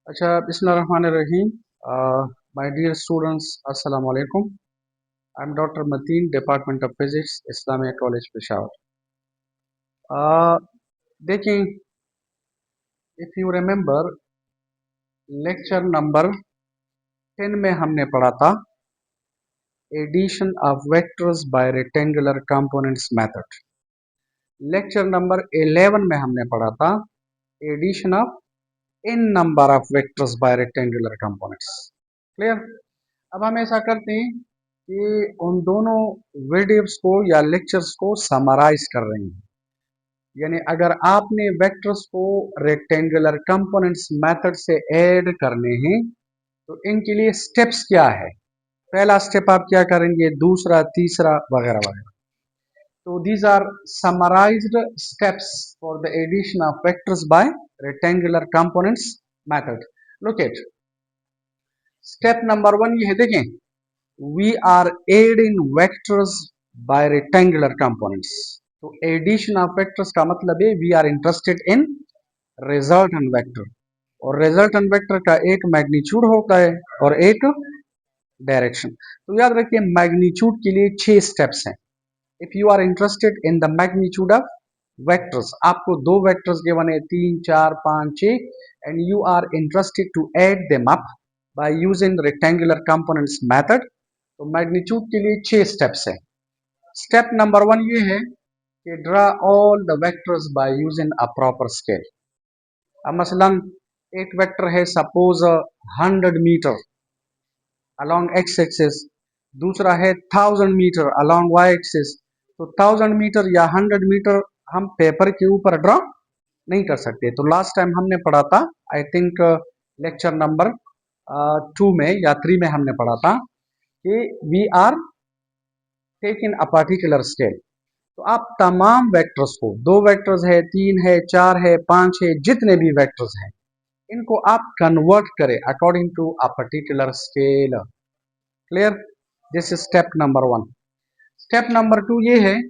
अच्छा, बिस्मिल्लाहिर्रहमानिर्रहीम। My dear students, अस्सलाम वालेकुम। I am doctor Mateen, department of physics, Islamia college Peshawar. देखें, if you remember, lecture number 10 में हमने पढ़ा था addition of vectors by rectangular components method. Lecture number 11 में हमने पढ़ा था addition of n number of vectors by rectangular components. Clear? अब हम ऐसा करते हैं कि उन दोनों वीडियोस को या लेक्चर्स को समराइज कर रहे हैं। यानी अगर आपने वेक्टर्स को रेक्टेंगुलर कंपोनेंट्स मेथड से ऐड करने हैं तो इनके लिए स्टेप्स क्या है, पहला स्टेप आप क्या करेंगे, दूसरा, तीसरा, वगैरह वगैरह। तो these are summarized steps for the addition of vectors by rectangular components method. Look at step number 1, ये है, देखें, we are adding vectors by rectangular components. तो एडिशन ऑफ वेक्टर्स का मतलब है we are interested in resultant vector, और resultant vector का एक मैग्नीट्यूड होता है और एक डायरेक्शन। तो याद रखिए मैग्नीट्यूड के लिए 6 स्टेप्स हैं। If you are interested in the magnitude of vectors, आपको दो वेक्टर्स गिवन है 3 4 5 6 and you are interested to add them up by using rectangular components method, तो मैग्नीट्यूड के लिए 6 स्टेप्स हैं। स्टेप नंबर 1 ये है कि draw all the vectors by using a proper scale. अब मसलन एक वेक्टर है suppose 100 metre along x axis, दूसरा है 1000 मीटर अलोंग वाई एक्सिस। तो 1000 मीटर या 100 मीटर हम पेपर के ऊपर ड्रॉ नहीं कर सकते। तो लास्ट टाइम हमने पढ़ा था, आई थिंक लेक्चर नंबर 2 में या 3 में हमने पढ़ा था कि we are taking a particular scale. तो आप तमाम वेक्टर्स को, दो वेक्टर्स है, 3 है, 4 है, 5 है, जितने भी वेक्टर्स हैं इनको आप कन्वर्ट करें according to a particular scale. Clear? This is step number 1। Step number 2 ये है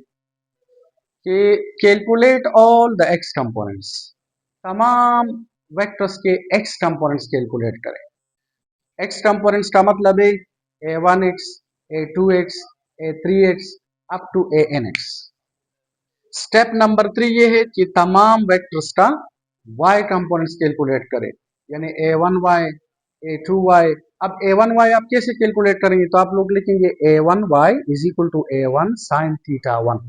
कि calculate all the x components. तमाम वेक्टर्स के एक्स कंपोनेंट्स कैलकुलेट करें। एक्स कंपोनेंट्स का मतलब है a1x, a2x, a3x up to an x। Step number 3 ये है कि तमाम वेक्टर्स का y कंपोनेंट्स कैलकुलेट करें, यानी a1y, a2y। अब a1y आप कैसे कैलकुलेट करेंगे, तो आप लोग लिखेंगे a1y is equal to a1 sin theta 1।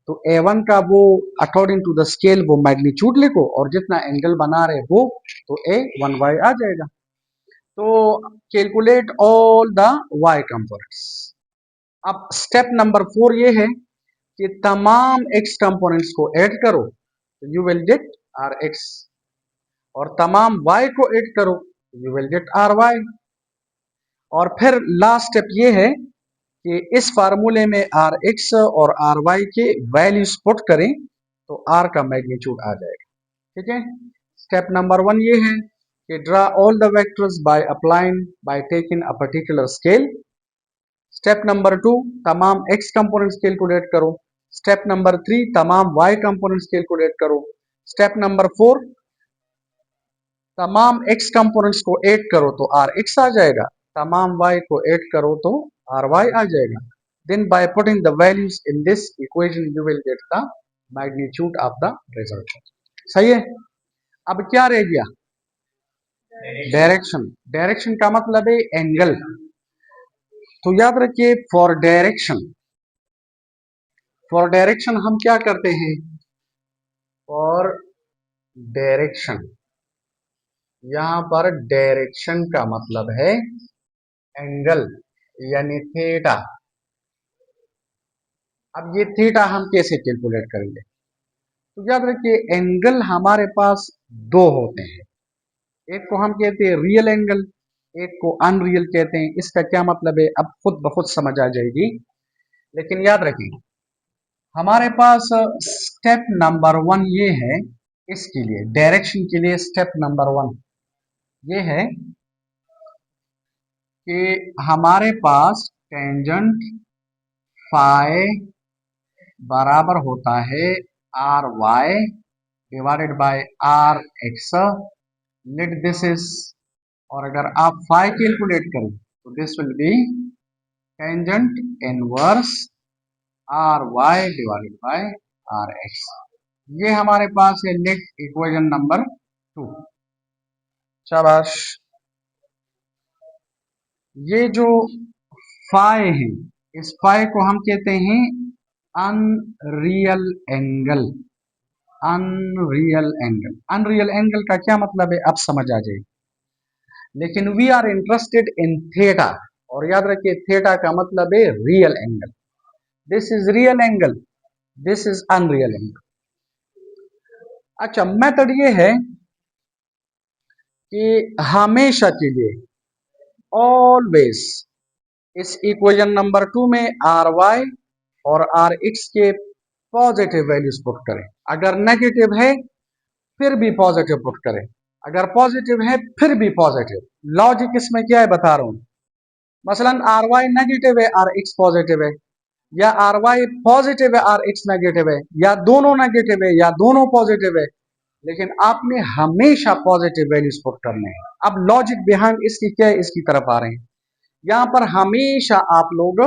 तो a1 का वो अकॉर्डिंग टू द स्केल वो मैग्नीट्यूड लिखो और जितना एंगल बना रहे वो, तो a1y आ जाएगा। तो calculate all the y components. अब स्टेप नंबर 4 ये है कि तमाम x कंपोनेंट्स को ऐड करो तो you will get r x, और तमाम y को ऐड करो तो you will get r y. और फिर लास्ट स्टेप ये है कि इस फार्मूले में आर एक्स और आर वाई के वैल्यूज पुट करें तो आर का मैग्नीट्यूड आ जाएगा। ठीक है? स्टेप नंबर 1 ये है कि draw all the vectors by applying by taking a particular scale. Step number 2 तमाम x कंपोनेंट्स कैलकुलेट करो। स्टेप नंबर 3 तमाम y कंपोनेंट्स कैलकुलेट करो। स्टेप नंबर 4 तमाम x कंपोनेंट्स को ऐड करो तो आर एक्स आ जाएगा, तमाम y को ऐड करो तो आर वाई आ जाएगा। Then by putting the values in this equation you will get the magnitude of the result. सही है? अब क्या रह गया? डायरेक्शन। डायरेक्शन का मतलब है एंगल। तो याद रखिए फॉर डायरेक्शन हम क्या करते हैं, फॉर डायरेक्शन यहां पर डायरेक्शन का मतलब है एंगल यानी थीटा। अब ये थीटा हम कैसे कैलकुलेट करेंगे, तो याद रखिए एंगल हमारे पास दो होते हैं, एक को हम कहते हैं रियल एंगल, एक को अनरियल कहते हैं। इसका क्या मतलब है अब खुद ब खुद समझ आ जाएगी, लेकिन याद रखें हमारे पास स्टेप नंबर 1 ये है, इसके लिए डायरेक्शन के लिए स्टेप नंबर 1 ये है कि हमारे पास टेंजेंट फाई बराबर होता है r y divided by r x let this is, और अगर आप फाई कैलकुलेट करें तो this will be tangent inverse r y divided by r x. ये हमारे पास है लेट इक्वेशन नंबर 2। शाबाश। ये जो फाई है, इस फाई को हम कहते हैं unreal angle. Unreal angle, unreal angle का क्या मतलब है अब समझ आ जाए। लेकिन we are interested in theta, और याद रखिए थीटा का मतलब है real angle. This is real angle, this is unreal angle. अच्छा, मेथड ये है कि हमेशा के लिए ऑलवेज इस इक्वेशन नंबर 2 में आर वाई और आर एक्स के पॉजिटिव वैल्यूज पुट करें। अगर नेगेटिव है फिर भी पॉजिटिव पुट करें, अगर पॉजिटिव है फिर भी पॉजिटिव। लॉजिक इसमें क्या है बता रहा हूं। मसलन आर वाई नेगेटिव है आर एक्स पॉजिटिव है, या आर वाई पॉजिटिव है आर एक्स नेगेटिव है, या दोनों नेगेटिव है या दोनों पॉजिटिव है, लेकिन आपने हमेशा पॉजिटिव वैल्यूज पुट करने हैं। अब लॉजिक बिहाइंड इसकी क्या है, इसकी तरफ आ रहे हैं। यहां पर हमेशा आप लोग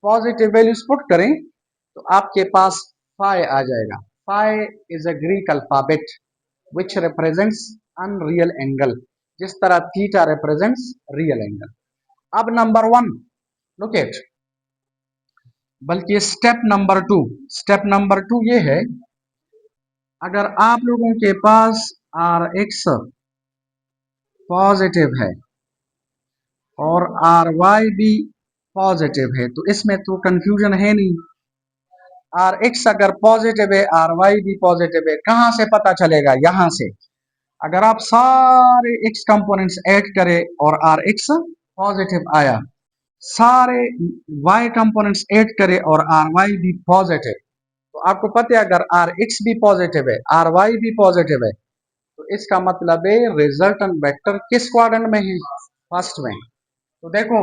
पॉजिटिव वैल्यूज पुट करें तो आपके पास फाई आ जाएगा। Phi is a Greek alphabet which represents unreal angle, जिस तरह थीटा रिप्रेजेंट्स रियल एंगल। अब नंबर 1 लुक एट, बल्कि स्टेप नंबर 2, स्टेप नंबर 2 ये है, अगर आप लोगों के पास आर एक्स पॉजिटिव है और आर वाई भी पॉजिटिव है तो इसमें तो कंफ्यूजन है नहीं। आर एक्स अगर पॉजिटिव है आर वाई भी पॉजिटिव है, कहां से पता चलेगा, यहां से। अगर आप सारे एक्स कंपोनेंट्स ऐड करें और आर एक्स पॉजिटिव आया, सारे वाई कंपोनेंट्स ऐड करें और आर वाई भी पॉजिटिव, तो आपको पता है अगर आर एक्स भी पॉजिटिव है आर वाई भी पॉजिटिव है तो इसका मतलब है रिजल्टेंट वेक्टर किस क्वाड्रेंट में है, फर्स्ट में। तो देखो,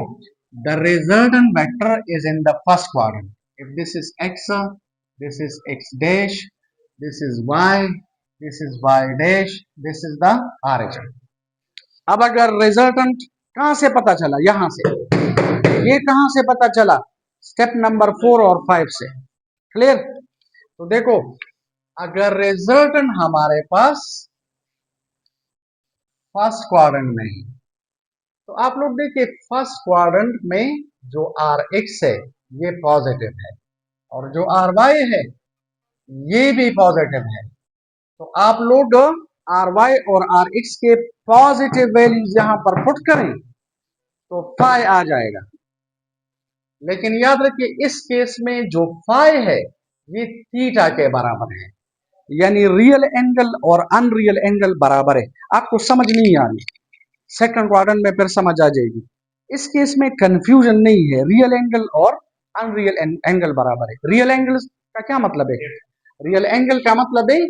the resultant vector is in the first quadrant. If this is x, this is x dash, this is y, this is y dash, this is the origin. अब अगर resultant कहां से पता चला, यहां से। ये कहां से पता चला, स्टेप नंबर 4 और 5 से। क्लियर। तो देखो, अगर रिजल्टेंट हमारे पास फर्स्ट क्वाड्रेंट में है तो आप लोग देखिए फर्स्ट क्वाड्रेंट में जो आर एक्स है ये पॉजिटिव है और जो आर वाई है ये भी पॉजिटिव है। तो आप लोग आर वाई और आर एक्स के पॉजिटिव वैल्यूज यहां पर पुट करें तो फाई आ जाएगा। लेकिन याद रखिए इस केस में जो फाई है ये थीटा के बराबर है, यानी रियल एंगल और अनरियल एंगल बराबर है। आपको समझ नहीं आ रही, सेकंड क्वाड्रेंट में फिर समझ आ जाएगी। इस केस में कंफ्यूजन नहीं है, रियल एंगल और अनरियल एंगल बराबर है। रियल एंगल का क्या मतलब है, रियल एंगल का मतलब है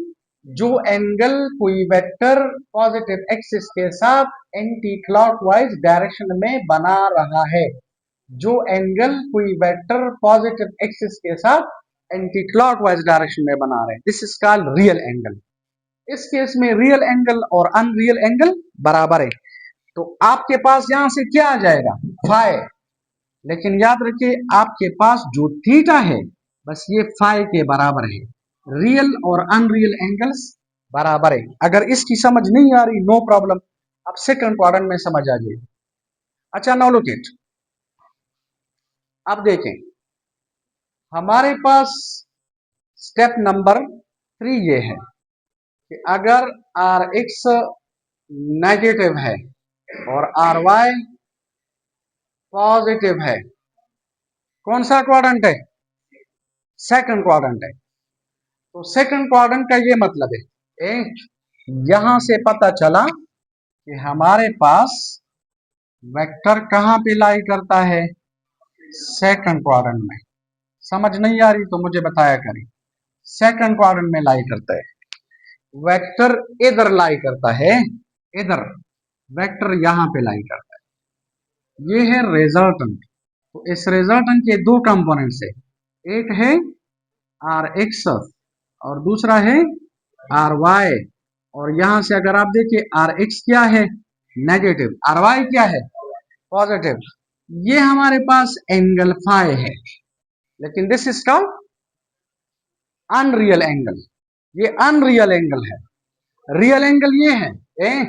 जो एंगल कोई वेक्टर पॉजिटिव एक्सिस के साथ एंटी क्लॉकवाइज डायरेक्शन में बना रहा है। जो एंगल कोई वेक्टर पॉजिटिव एक्सिस के साथ एंटी क्लॉकवाइज डायरेक्शन में बना रहे हैं, this is called real angle. इस केस में रियल एंगल और अनरियल एंगल बराबर है। तो आपके पास यहां से क्या आ जाएगा, फाई। लेकिन याद रखिए आपके पास जो थीटा है बस ये फाई के बराबर है। रियल और अनरियल एंगल्स बराबर है। अगर इसकी समझ नहीं आ रही नो प्रॉब्लम, अब सेकंड क्वाड्रेंट में समझ आ जाएगी। अच्छा, नाउ लुक इट, अब देखें हमारे पास स्टेप नंबर 3 ये है कि अगर आर एक्स नेगेटिव है और आर वाई पॉजिटिव है, कौन सा क्वाड्रेंट है, सेकंड क्वाड्रेंट है। तो सेकंड क्वाड्रेंट का ये मतलब है यहां से पता चला कि हमारे पास वेक्टर कहां पे लाई करता है, सेकंड क्वाड्रेंट में। समझ नहीं आ रही तो मुझे बताया करें, सेकंड क्वाड्रेंट में लाई करता है वेक्टर, इधर लाई करता है, इधर वेक्टर यहां पे लाई करता है। ये है रिजल्टेंट। तो इस रिजल्टेंट के दो कंपोनेंट्स है, एक है आर एक्स और दूसरा है आर वाई, और यहां से अगर आप देखिए आर एक्स क्या है, नेगेटिव, आर वाई क्या है, पॉजिटिव। ये हमारे पास एंगल फाई है, लेकिन this is called unreal angle. ये अनरियल एंगल है। रियल एंगल ये है, ए,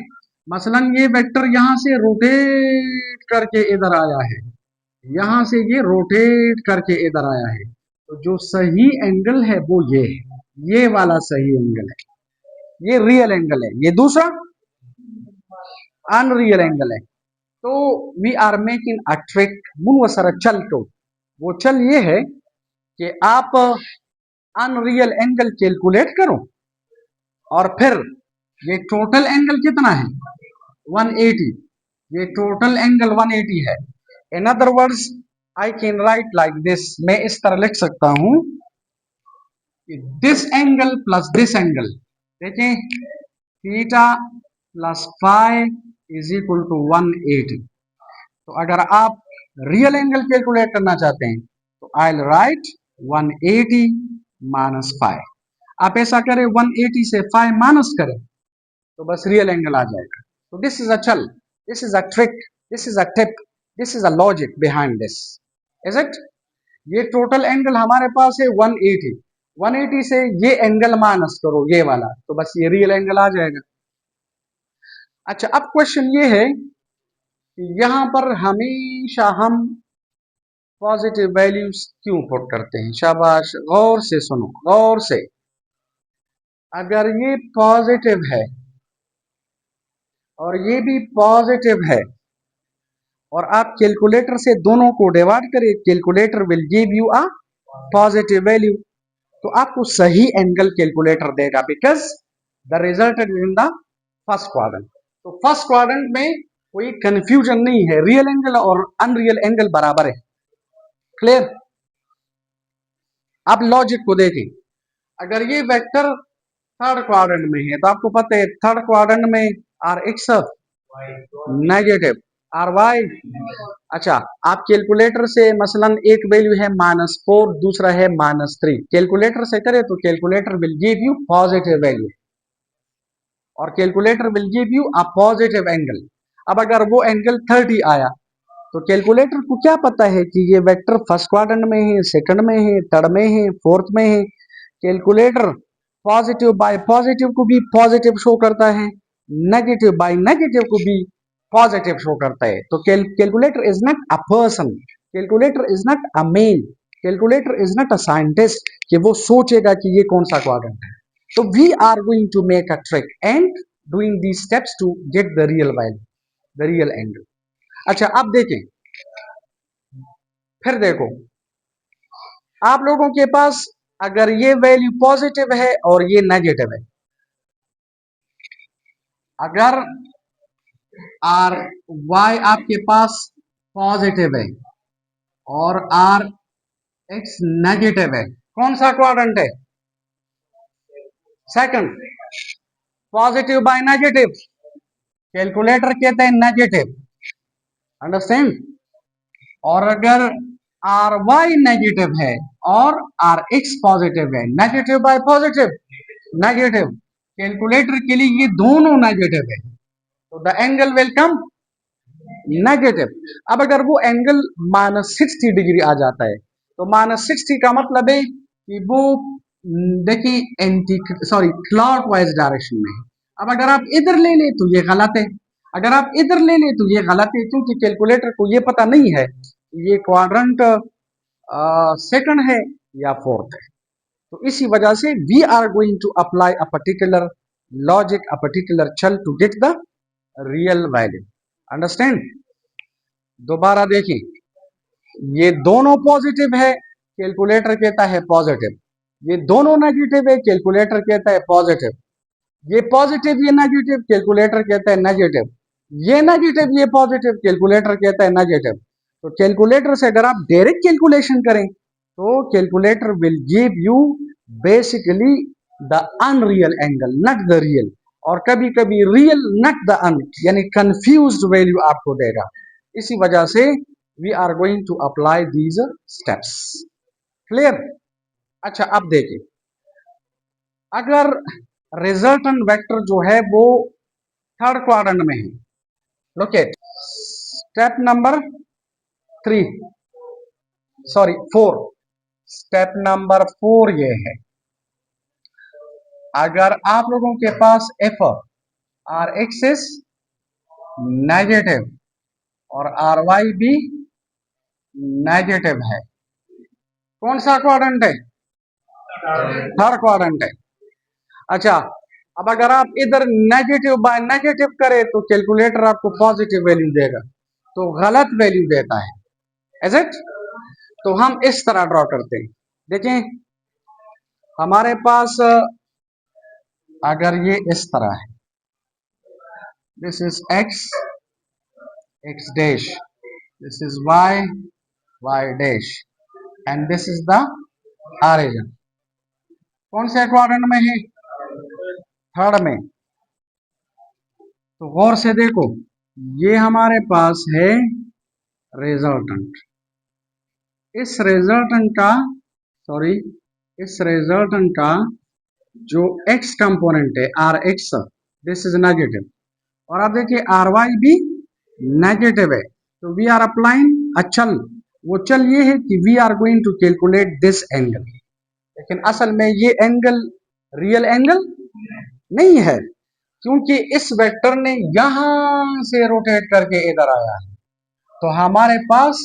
मसलन ये वेक्टर यहां से रोटेट करके इधर आया है, यहां से ये रोटेट करके इधर आया है, तो जो सही एंगल है वो ये है, ये वाला सही एंगल है, ये रियल एंगल है। ये दूसरा अनरियल एंगल है। तो we are making a trick मुन सर चल, तो वो चल ये है कि आप अनरियल एंगल कैलकुलेट करो और फिर ये टोटल एंगल कितना है, 180। ये टोटल एंगल 180 है। In other words I can write like this, मैं इस तरह लिख सकता हूं कि this angle plus this angle, देखें, theta plus phi is equal to 180। तो अगर आप रियल एंगल कैलकुलेट करना चाहते हैं तो I will write 180 minus phi. आप ऐसा करें, 180 से फाई माइनस करें तो बस रियल एंगल आ जाएगा। तो दिस इज अ चल, this is a trick, this is a tip, this is a logic behind this, is it. ये टोटल एंगल हमारे पास है 180, 180 से ये एंगल माइनस करो ये वाला, तो बस ये रियल एंगल आ जाएगा। अच्छा, अब क्वेश्चन ये है कि यहां पर हमेशा हम पॉजिटिव वैल्यूज क्यों पुट करते हैं। शाबाश, गौर से सुनो, गौर से। अगर ये पॉजिटिव है और ये भी पॉजिटिव है और आप कैलकुलेटर से दोनों को डिवाइड करें, calculator will give you a positive value, तो आपको सही एंगल कैलकुलेटर देगा, because the result is in the first quadrant. तो फर्स्ट क्वाड्रेंट में कोई कंफ्यूजन नहीं है, रियल एंगल और अनरियल एंगल बराबर है। क्लियर। आप लॉजिक को देखें, अगर ये वेक्टर थर्ड क्वाड्रेंट में है तो आपको पता है थर्ड क्वाड्रेंट में r x negative, r y. अच्छा, आप कैलकुलेटर से मसलन एक वैल्यू है -4, दूसरा है -3, कैलकुलेटर से करें तो calculator will give you positive value और calculator will give you a positive angle. अब अगर वो एंगल 30 आया तो कैलकुलेटर को क्या पता है कि ये वेक्टर फर्स्ट क्वाड्रेंट में है, सेकंड में है, थर्ड में है, फोर्थ में है। कैलकुलेटर पॉजिटिव बाय पॉजिटिव को भी पॉजिटिव शो करता है, नेगेटिव बाय नेगेटिव को भी पॉजिटिव शो करता है। तो calculator is not a person, calculator is not a man, calculator is not a scientist कि वो सोचेगा कि ये कौन सा क्वाड्रेंट है। So we are going to make a trick and doing these steps to get the real value, the real angle. अच्छा, अब देखें, फिर देखो, आप लोगों के पास अगर ये वैल्यू पॉजिटिव है और ये नेगेटिव है, अगर आर वाई आपके पास पॉजिटिव है और आर एक्स नेगेटिव है, कौन सा क्वाड्रेंट है, second. Positive by negative, calculator कहते हैं नेगेटिव, अंडरस्टैंड। और अगर आर वाई नेगेटिव है और आर एक्स पॉजिटिव है, negative bye positive, negative, calculator के लिए ये दोनों नेगेटिव है, तो the angle will come negative. अब अगर वो एंगल -60 डिग्री आ जाता है तो -60 का मतलब है कि वो देखिए एंटी सॉरी क्लॉकवाइज डायरेक्शन में है। अब अगर आप इधर ले ले तो ये गलत है, अगर आप इधर ले ले तो ये गलत है, क्योंकि कैलकुलेटर को ये पता नहीं है ये क्वाड्रेंट सेकंड है या फोर्थ है। तो इसी वजह से we are going to apply a particular logic, a particular चल to get the real value, understand. दोबारा देखिए, ये दोनों पॉजिटिव है, कैलकुलेटर कहता है पॉजिटिव, ये दोनों नेगेटिव है, कैलकुलेटर कहता है पॉजिटिव, ये पॉजिटिव ये नेगेटिव, कैलकुलेटर कहता है नेगेटिव, ये नेगेटिव ये पॉजिटिव, कैलकुलेटर कहता है नेगेटिव। तो कैलकुलेटर से अगर आप डायरेक्ट कैलकुलेशन करें तो calculator will give you basically the unreal angle, not the real, और कभी कभी रियल नॉट द अन, यानी कंफ्यूज्ड वैल्यू आपको देगा। इसी वजह से we are going to apply these steps. Clear. अच्छा, अब देखिए, अगर रिजल्टेंट वेक्टर जो है वो थर्ड क्वाड्रेंट में है। Locate step number 3, sorry 4, step number 4 ये है, अगर आप लोगों के पास if R x is negative और आर वाई भी नेगेटिव है, कौन सा क्वाड्रेंट है? थर्ड क्वाड्रेंट है। अच्छा, अब अगर आप इधर नेगेटिव बाय नेगेटिव करें तो कैलकुलेटर आपको पॉजिटिव वैल्यू देगा, तो गलत वैल्यू देता है, इज इट? तो हम इस तरह ड्रॉ करते हैं। देखें, हमारे पास अगर ये इस तरह है, this is x, x dash, this is y, y dash, and this is the origin, कौन से क्वाड्रेंट में है? थर्ड में। तो गौर से देखो, ये हमारे पास है रिजल्टेंट, इस रिजल्टेंट का, सॉरी, इस रिजल्टेंट का जो x कंपोनेंट है r x, this is negative, और आप देखिए आर वाई भी नेगेटिव है, तो वी आर अप्लाइंग अ चल, वो चल ये है कि we are going to calculate this angle, लेकिन असल में ये एंगल रियल एंगल नहीं है, क्योंकि इस वेक्टर ने यहां से रोटेट करके इधर आया है, तो हमारे पास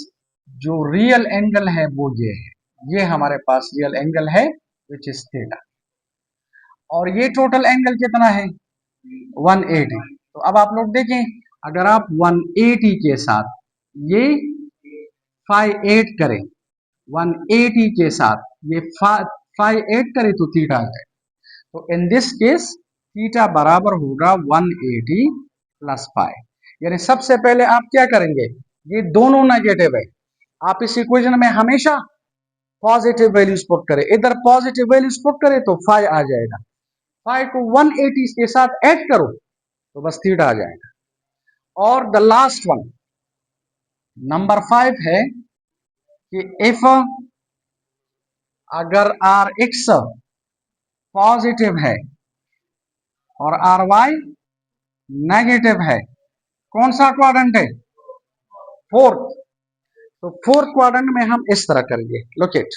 जो रियल एंगल है वो ये है, ये हमारे पास रियल एंगल है विच इज थीटा, और ये टोटल एंगल कितना है? 180। तो अब आप लोग देखें, अगर आप 180 के साथ ये फाइव एट करें, 180 के साथ ये फाइव एट करें तो थीटा आ जाए, तो इन दिस केस थीटा बराबर होगा 180 प्लस 5। यानी सबसे पहले आप क्या करेंगे, ये दोनों नेगेटिव है, आप इस इक्वेशन में हमेशा पॉजिटिव वैल्यूज पुट करें, इधर पॉजिटिव वैल्यूज पुट करें तो 5 आ जाएगा, 5 को 180 के साथ ऐड करो तो बस थीटा आ जाएगा। और द लास्ट वन नंबर 5 है कि इफ अगर आर एक्स पॉजिटिव है और आर वाई नेगेटिव है, कौन सा क्वाड्रेंट है? फोर्थ। तो फोर्थ क्वाड्रेंट में हम इस तरह करेंगे, लोकेट,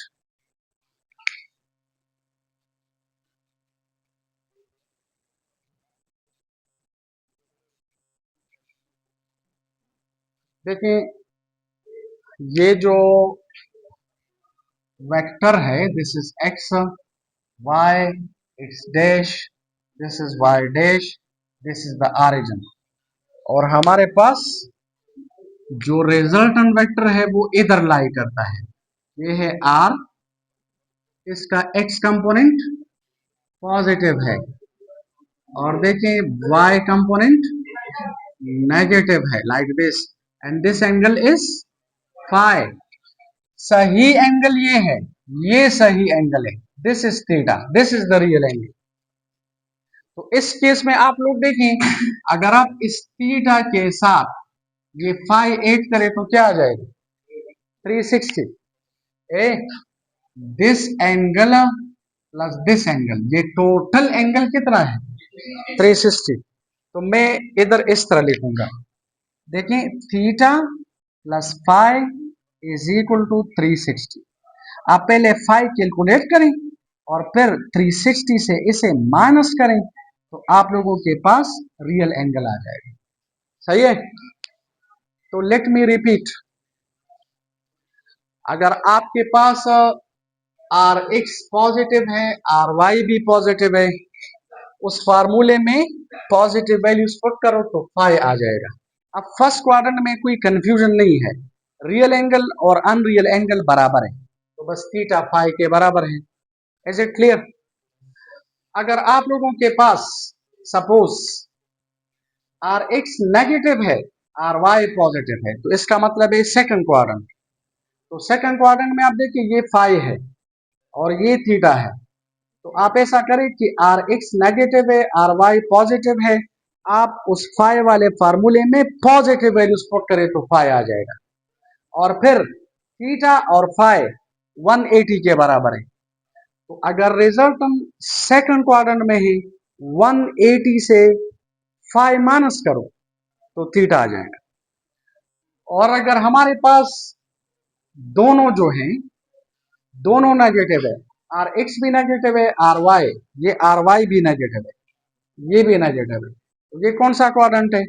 देखिए ये जो वेक्टर है, this is x y x dash, this is y dash, this is the origin, और हमारे पास जो रिजल्टेंट वेक्टर है वो इधर लाई करता है, ये है आर, इसका एक्स कंपोनेंट पॉजिटिव है, और देखें वाई कंपोनेंट नेगेटिव है, like this, and this angle is five, सही एंगल ये है, ये सही एंगल है, this is theta, this is the real angle. तो इस केस में आप लोग देखें, अगर आप इस थीटा के साथ ये फाइव एट करें तो क्या आ जाएगा? 360। A this angle plus this angle, ये टोटल एंगल कितना है? 360। तो मैं इधर इस तरह लिखूंगा, देखें theta plus 5 is equal to 360। आप पहले 5 कैलकुलेट करें और फिर 360 से इसे माइनस करें तो आप लोगों के पास रियल एंगल आ जाएगा, सही है? तो लेट मी रिपीट, अगर आपके पास आर एक्स पॉजिटिव है, आर वाई भी पॉजिटिव है, उस फार्मूले में पॉजिटिव वैल्यूज पुट करो तो 5 आ जाएगा। अब फर्स्ट क्वाड्रेंट में कोई कंफ्यूजन नहीं है, रियल एंगल और अनरियल एंगल बराबर है, तो बस थीटा 5 के बराबर है। Is it clear? अगर आप लोगों के पास सपोज आर एक्स नेगेटिव है, आर वाई पॉजिटिव है, तो इसका मतलब है सेकंड क्वाड्रेंट। तो सेकंड क्वाड्रेंट में आप देखिए ये 5 है और ये थीटा है, तो आप ऐसा करें कि आर एक्स नेगेटिव है, आर वाई पॉजिटिव है, आप उस 5 वाले फार्मूले में पॉजिटिव वैल्यूज पुट करें तो 5 आ जाएगा, और फिर थीटा और 5 180 के बराबर है। तो अगर रिजल्ट हम सेकंड क्वाड्रेंट में है 180 से फाइव माइनस करो तो थीटा आ जाएगा। और अगर हमारे पास दोनों जो हैं दोनों नेगेटिव है, आर एक्स भी नेगेटिव है, आर वाई, ये आर वाई भी नेगेटिव है, ये भी नेगेटिव है, तो ये कौन सा क्वाड्रेंट है?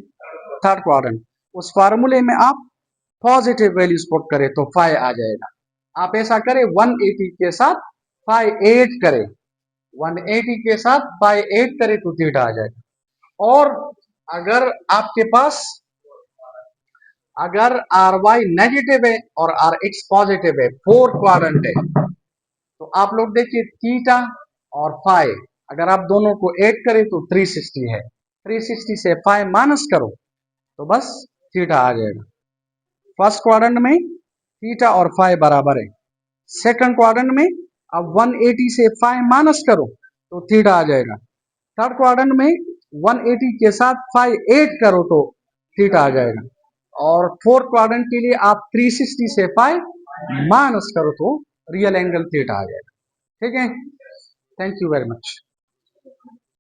Third quadrant. उस फार्मूले में आप पॉजिटिव वैल्यूज पुट करें तो फाइव आ जाएगा। आप ऐसा करें 180 के साथ फाइव एड करें, 180 के साथ फाइव एड करें तो थीटा आ जाएगा। और अगर आपके पास अगर आर वाई नेगेटिव है और आर एक्स पॉजिटिव है, फोर्थ क्वाड्रेंट है, तो आप लोग देखिए थीटा और फाइव अगर आप दोनों को ऐड करें तो 360 है, 360 से फाइव माइनस करो तो बस थीटा आ जाएगा। फर्स्ट क्वाड्रेंट में थीटा और फाइव बराबर है, सेकंड क्वाड्रेंट में अब 180 से फाइव माइनस करो तो थीटा आ जाएगा। थर्ड क्वाड्रेंट में 180 के साथ फाइव ऐड करो तो थीटा आ जाएगा। और फोर्थ क्वाड्रेंट के लिए आप 360 से फाइव माइनस करो तो रियल एंगल थीटा आ जाएगा। ठीक है, थैंक यू वेरी मच।